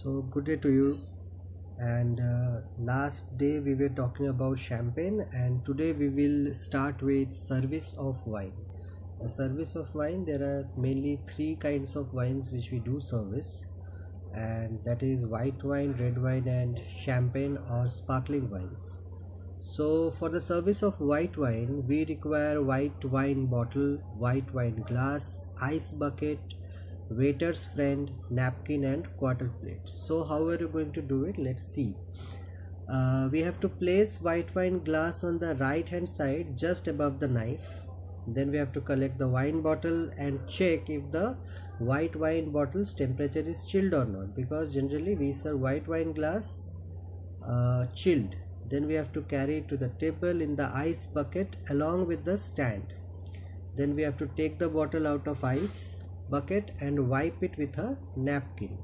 So good day to you. And last day we were talking about champagne, and today we will start with service of wine. The service of wine, there are mainly three kinds of wines which we do service, and that is white wine, red wine, and champagne or sparkling wines. So for the service of white wine, we require white wine bottle, white wine glass, ice bucket, waiter's friend, napkin and quarter plate. So how are you going to do it? Let's see. We have to place white wine glass on the right hand side just above the knife. Then we have to collect the wine bottle and check if the white wine bottle's temperature is chilled or not, because generally we serve white wine glass chilled. Then we have to carry it to the table in the ice bucket along with the stand. Then we have to take the bottle out of ice bucket and wipe it with a napkin.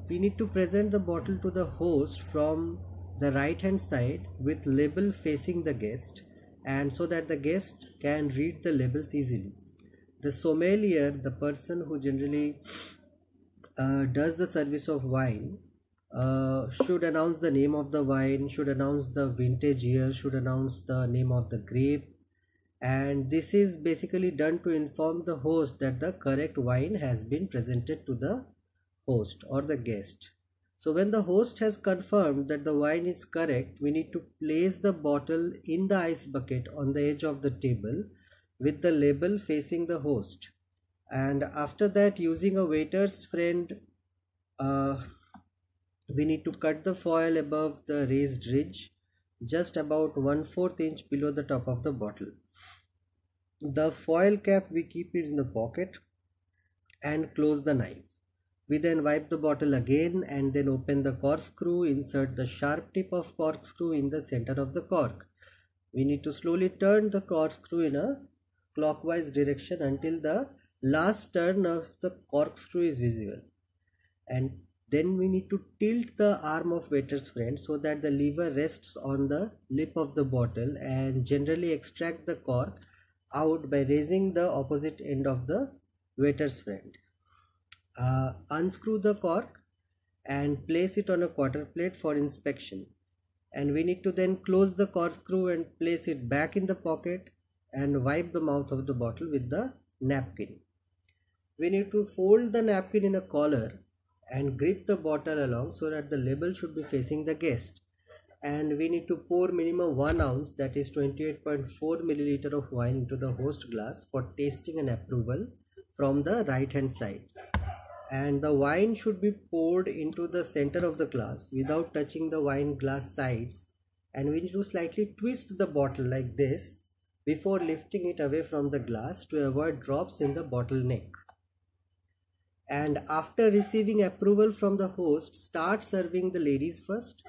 We need to present the bottle to the host from the right hand side with label facing the guest, and so that the guest can read the labels easily. The sommelier, the person who generally does the service of wine, should announce the name of the wine, should announce the vintage year, should announce the name of the grape, and this is basically done to inform the host that the correct wine has been presented to the host or the guest. So when the host has confirmed that the wine is correct, we need to place the bottle in the ice bucket on the edge of the table with the label facing the host. And after that, using a waiter's friend, we need to cut the foil above the raised ridge just about 1/4 inch below the top of the bottle. The foil cap we keep it in the pocket and close the knife. We then wipe the bottle again and then open the corkscrew, insert the sharp tip of corkscrew in the center of the cork. We need to slowly turn the corkscrew in a clockwise direction until the last turn of the corkscrew is visible. And then we need to tilt the arm of waiter's friend so that the lever rests on the lip of the bottle, and generally extract the cork out by raising the opposite end of the waiter's friend. Unscrew the cork and place it on a quarter plate for inspection, and we need to then close the corkscrew and place it back in the pocket and wipe the mouth of the bottle with the napkin. We need to fold the napkin in a collar and grip the bottle along so that the label should be facing the guest, and we need to pour minimum 1 ounce, that is 28.4 milliliter of wine into the host glass for tasting and approval from the right hand side. And the wine should be poured into the center of the glass without touching the wine glass sides, and we need to slightly twist the bottle like this before lifting it away from the glass to avoid drops in the bottle neck. And after receiving approval from the host, start serving the ladies first,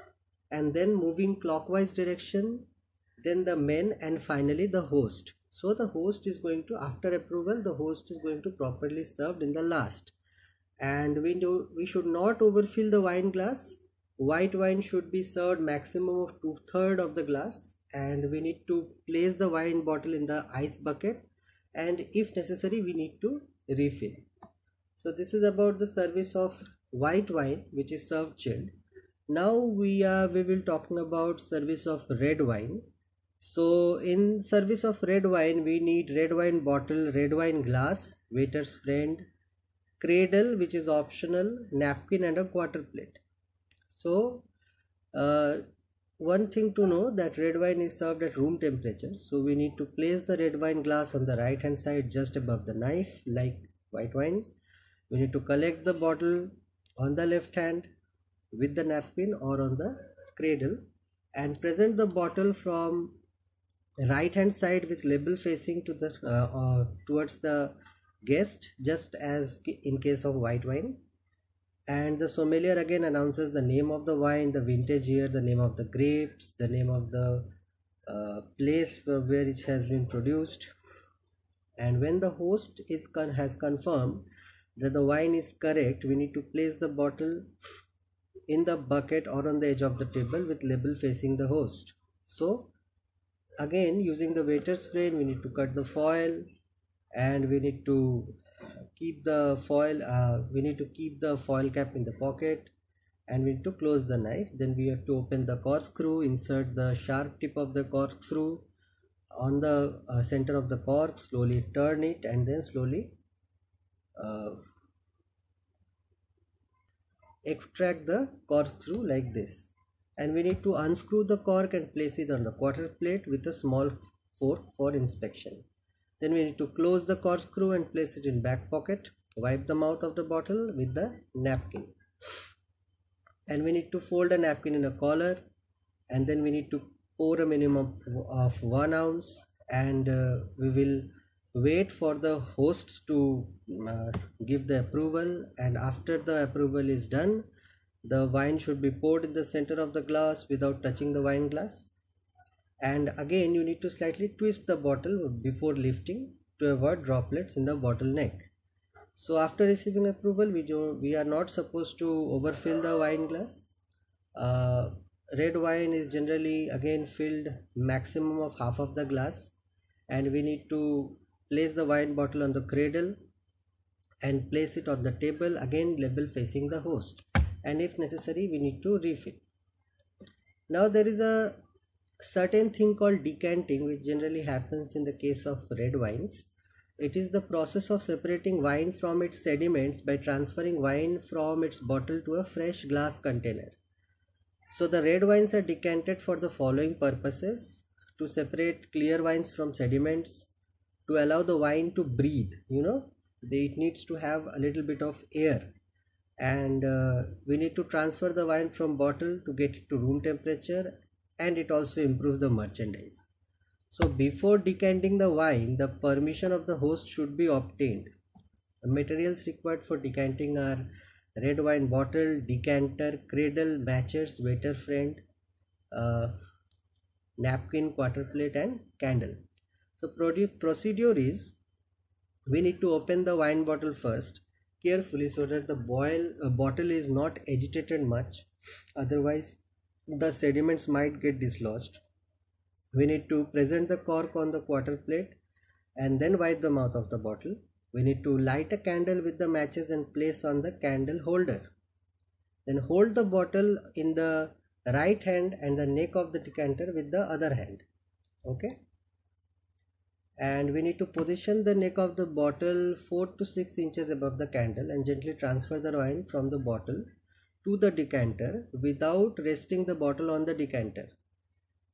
and then moving clockwise direction, then the men, and finally the host. So the host is going to, after approval, the host is going to properly served in the last. And we should not overfill the wine glass. White wine should be served maximum of 2/3 of the glass, and we need to place the wine bottle in the ice bucket, and if necessary we need to refill. So this is about the service of white wine, which is served chilled. Now we will talking about service of red wine. So in service of red wine, we need red wine bottle, red wine glass, waiter's friend, cradle which is optional, napkin and a quarter plate. So one thing to know, that red wine is served at room temperature. So we need to place the red wine glass on the right hand side just above the knife like white wine. We need to collect the bottle on the left hand with the napkin or on the cradle, and present the bottle from right hand side with label facing to the towards the guest, just as in case of white wine. And the sommelier again announces the name of the wine, the vintage year, the name of the grapes, the name of the place where it has been produced. And when the host has confirmed that the wine is correct, we need to place the bottle in the bucket or on the edge of the table with label facing the host. So again, using the waiter's friend, we need to cut the foil, and we need to keep the foil, we need to keep the foil cap in the pocket, and we need to close the knife. Then we have to open the corkscrew, insert the sharp tip of the corkscrew on the center of the cork, slowly turn it, and then slowly uh, extract the corkscrew like this. And we need to unscrew the cork and place it on the quarter plate with a small fork for inspection. Then we need to close the corkscrew and place it in back pocket. Wipe the mouth of the bottle with the napkin. And we need to fold a napkin in a collar, and then we need to pour a minimum of 1 ounce, and we will wait for the hosts to give the approval. And after the approval is done, the wine should be poured in the center of the glass without touching the wine glass. And again, you need to slightly twist the bottle before lifting to avoid droplets in the bottle neck. So after receiving approval, we are not supposed to overfill the wine glass. Red wine is generally again filled maximum of half of the glass, and we need to place the wine bottle on the cradle and place it on the table, again level facing the host, and if necessary we need to refill. Now there is a certain thing called decanting, which generally happens in the case of red wines. It is the process of separating wine from its sediments by transferring wine from its bottle to a fresh glass container. So the red wines are decanted for the following purposes: to separate clear wines from sediments, to allow the wine to breathe, it needs to have a little bit of air, and we need to transfer the wine from bottle to get it to room temperature, and it also improves the merchandise. So before decanting the wine, the permission of the host should be obtained. The materials required for decanting are red wine bottle, decanter, cradle, matches, waiter friend, napkin, quarter plate, and candle. So procedure is, we need to open the wine bottle first carefully so that the bottle is not agitated much, otherwise the sediments might get dislodged. We need to present the cork on the quarter plate and then wipe the mouth of the bottle. We need to light a candle with the matches and place on the candle holder. Then hold the bottle in the right hand and the neck of the decanter with the other hand. Okay. And we need to position the neck of the bottle 4 to 6 inches above the candle and gently transfer the wine from the bottle to the decanter without resting the bottle on the decanter.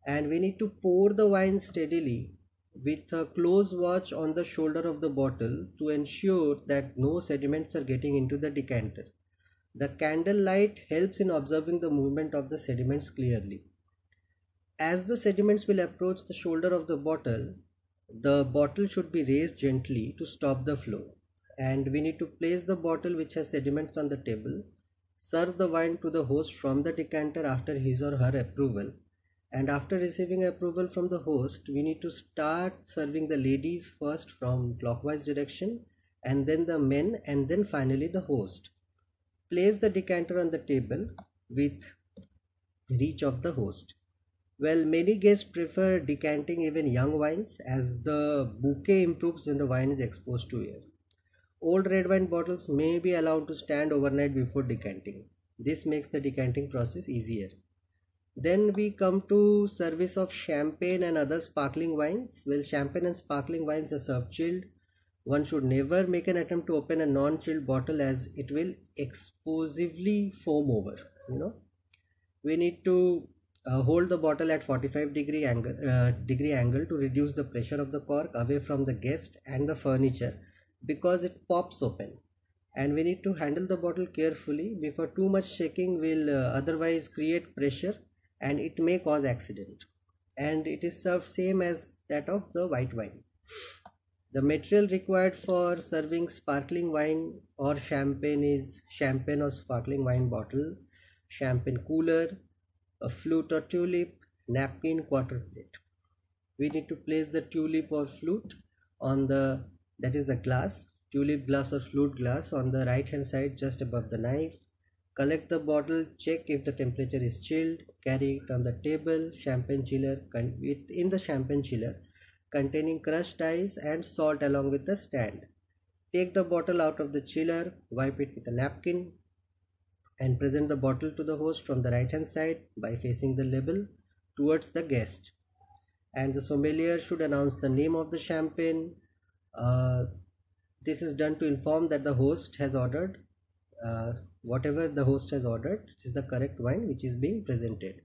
And we need to pour the wine steadily with a close watch on the shoulder of the bottle to ensure that no sediments are getting into the decanter. The candle light helps in observing the movement of the sediments clearly. As the sediments will approach the shoulder of the bottle should be raised gently to stop the flow. And we need to place the bottle which has sediments on the table. Serve the wine to the host from the decanter after his or her approval. And after receiving approval from the host, we need to start serving the ladies first from clockwise direction, and then the men, and then finally the host. Place the decanter on the table with reach of the host. Well, many guests prefer decanting even young wines, as the bouquet improves when the wine is exposed to air. Old red wine bottles may be allowed to stand overnight before decanting. This makes the decanting process easier. Then we come to service of champagne and other sparkling wines. Well, champagne and sparkling wines are served chilled. One should never make an attempt to open a non-chilled bottle, as it will explosively foam over. We need to hold the bottle at 45-degree angle to reduce the pressure of the cork away from the guest and the furniture, because it pops open. And we need to handle the bottle carefully, before too much shaking will otherwise create pressure and it may cause accident. And it is served same as that of the white wine. The material required for serving sparkling wine or champagne is champagne or sparkling wine bottle, champagne cooler, a flute or tulip, napkin, quarter plate. We need to place the tulip or flute on the glass, tulip glass or flute glass, on the right hand side just above the knife. Collect the bottle, check if the temperature is chilled, carry it on the table. Champagne chiller, in the champagne chiller containing crushed ice and salt along with the stand. Take the bottle out of the chiller, wipe it with a napkin, and present the bottle to the host from the right hand side by facing the label towards the guest. And the sommelier should announce the name of the champagne. This is done to inform that the host has ordered whatever the host has ordered, it is the correct wine which is being presented.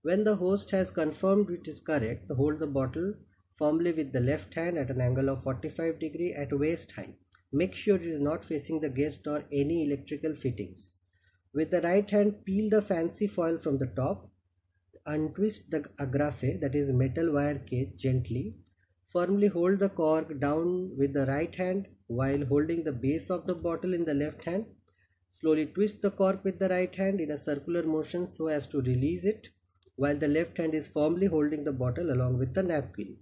When the host has confirmed it is correct, hold the bottle firmly with the left hand at an angle of 45 degree at waist height. Make sure it is not facing the guest or any electrical fittings. With the right hand, peel the fancy foil from the top. Untwist the agrafe, that is metal wire cage, gently. Firmly hold the cork down with the right hand while holding the base of the bottle in the left hand. Slowly twist the cork with the right hand in a circular motion so as to release it, while the left hand is firmly holding the bottle along with the napkin.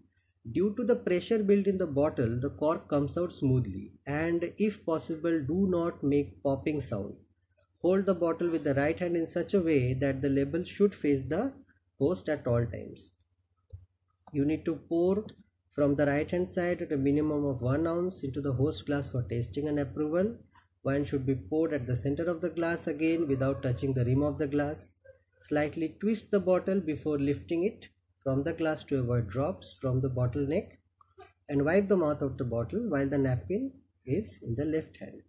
Due to the pressure built in the bottle, the cork comes out smoothly, and if possible, do not make popping sound. Hold the bottle with the right hand in such a way that the label should face the host at all times. You need to pour from the right hand side at a minimum of 1 ounce into the host glass for tasting and approval. Wine should be poured at the center of the glass again without touching the rim of the glass. Slightly twist the bottle before lifting it from the glass to avoid drops from the bottle neck, and wipe the mouth of the bottle while the napkin is in the left hand.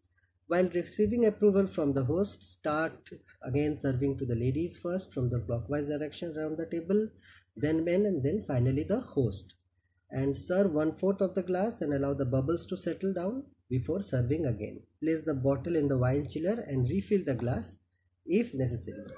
While receiving approval from the host, start again serving to the ladies first from the clockwise direction around the table, then men, and then finally the host. And serve 1/4 of the glass and allow the bubbles to settle down before serving again. Place the bottle in the wine chiller and refill the glass if necessary.